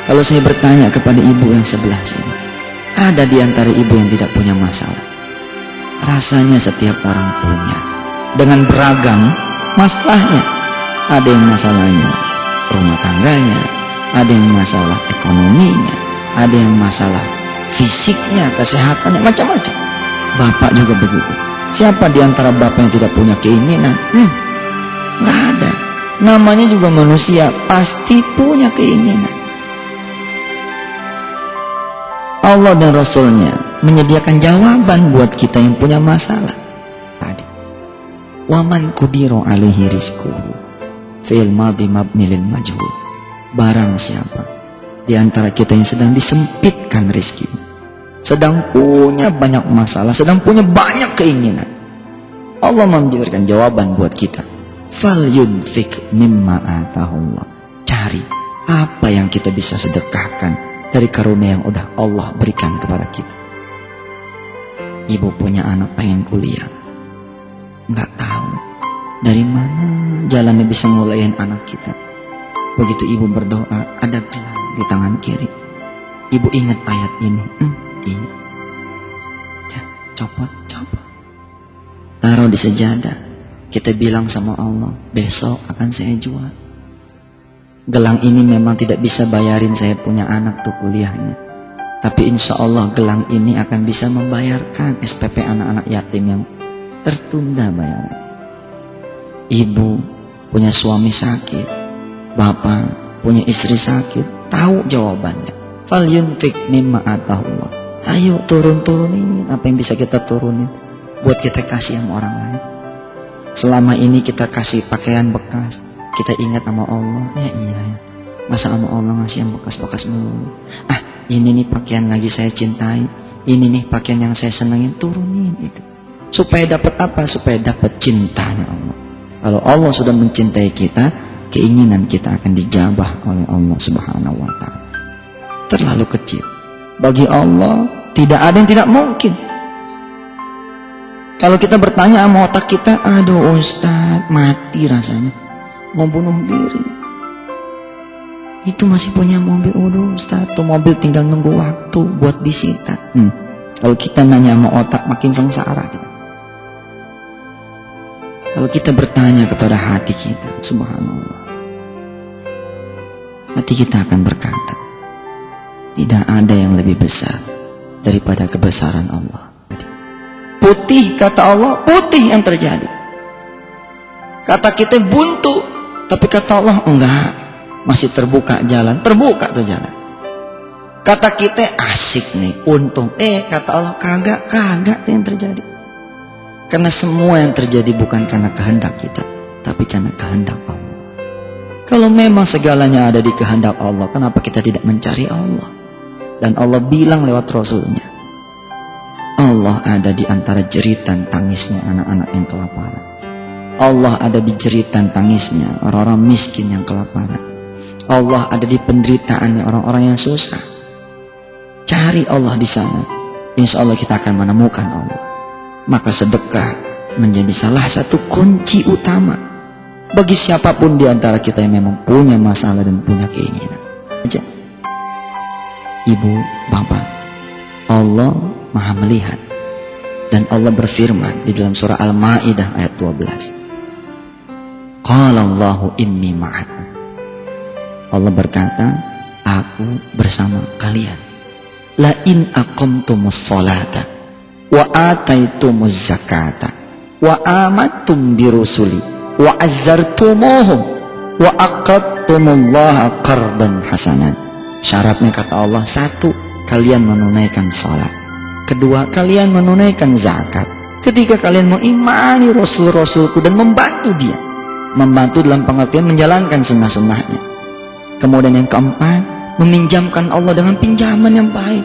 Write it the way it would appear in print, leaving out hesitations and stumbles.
Kalau saya bertanya kepada ibu yang sebelah sini, ada di antara ibu yang tidak punya masalah? Rasanya setiap orang punya, dengan beragam masalahnya. Ada yang masalahnya rumah tangganya, ada yang masalah ekonominya, ada yang masalah fisiknya, kesehatannya, macam-macam. Bapak juga begitu. Siapa di antara bapak yang tidak punya keinginan? Nggak ada. Namanya juga manusia, pasti punya keinginan. Allah dan Rasulnya menyediakan jawaban buat kita yang punya masalah. Wa man qudira alaihi rizquhu fi'il madhi mabni lil majhul. Barang siapa di antara kita yang sedang disempitkan rezeki, sedang punya banyak masalah, sedang punya banyak keinginan, Allah memberikan jawaban buat kita. Fal yunfik mimma atahullah. Cari apa yang kita bisa sedekahkan dari karunia yang udah Allah berikan kepada kita. Ibu punya anak pengen kuliah, nggak tahu dari mana jalannya bisa ngulain anak kita. Begitu ibu berdoa, ada gelang di tangan kiri. Ibu ingat ayat ini. Ingat. Copot. Taruh di sejadah. Kita bilang sama Allah, besok akan saya jual. Gelang ini memang tidak bisa bayarin saya punya anak tuh kuliahnya. Tapi insya Allah gelang ini akan bisa membayarkan SPP anak-anak yatim yang tertunda bayaran. Ibu punya suami sakit, bapak punya istri sakit, tahu jawabannya. Fal yunfik mimma atahullah. Ayo turunin apa yang bisa kita turunin buat kita kasih sama orang lain. Selama ini kita kasih pakaian bekas, kita ingat sama Allah. Ya iya, masa sama Allah ngasih yang bekas-bekas melulu. Ini nih pakaian lagi saya cintai, ini nih pakaian yang saya senangin, turunin itu. Supaya dapat apa? Supaya dapat cintanya Allah. Kalau Allah sudah mencintai kita, keinginan kita akan dijabah oleh Allah Subhanahu wa ta'ala. Terlalu kecil. Bagi Allah tidak ada yang tidak mungkin. Kalau kita bertanya sama otak kita, aduh Ustaz, mati rasanya, mau bunuh diri. Itu masih punya mobil, aduh Ustaz, tuh mobil tinggal nunggu waktu buat disita. Kalau kita nanya sama otak, makin sengsara kita. Kalau kita bertanya kepada hati kita, subhanallah, hati kita akan berkata, tidak ada yang lebih besar daripada kebesaran Allah. Putih kata Allah, putih yang terjadi. Kata kita buntu, tapi kata Allah enggak, masih terbuka jalan, terbuka tuh jalan. Kata kita asik nih, untung, kata Allah kagak tuh yang terjadi. Karena semua yang terjadi bukan karena kehendak kita, tapi karena kehendak Allah. Kalau memang segalanya ada di kehendak Allah, kenapa kita tidak mencari Allah? Dan Allah bilang lewat Rasulnya, Allah ada di antara jeritan tangisnya anak-anak yang kelaparan. Allah ada di jeritan tangisnya orang-orang miskin yang kelaparan. Allah ada di penderitaannya orang-orang yang susah. Cari Allah di sana, insya Allah kita akan menemukan Allah. Maka sedekah menjadi salah satu kunci utama bagi siapapun di antara kita yang memang punya masalah dan punya keinginan. Ibu, bapak, Allah Maha melihat. Dan Allah berfirman di dalam surah Al-Maidah ayat 12. Qala Allahu inni ma'akum. Allah berkata, aku bersama kalian. La in aqamtumus sholata wa ataitumuz zakata wa amantum birusuli wa azzartumuhum wa aqradtumullaha qardan hasanan. Syaratnya kata Allah, satu, kalian menunaikan salat. Kedua, kalian menunaikan zakat. Ketiga, kalian mengimani Rasul-Rasulku dan membantu dia. Membantu dalam pengertian menjalankan sunnah-sunnahnya. Kemudian yang keempat, meminjamkan Allah dengan pinjaman yang baik.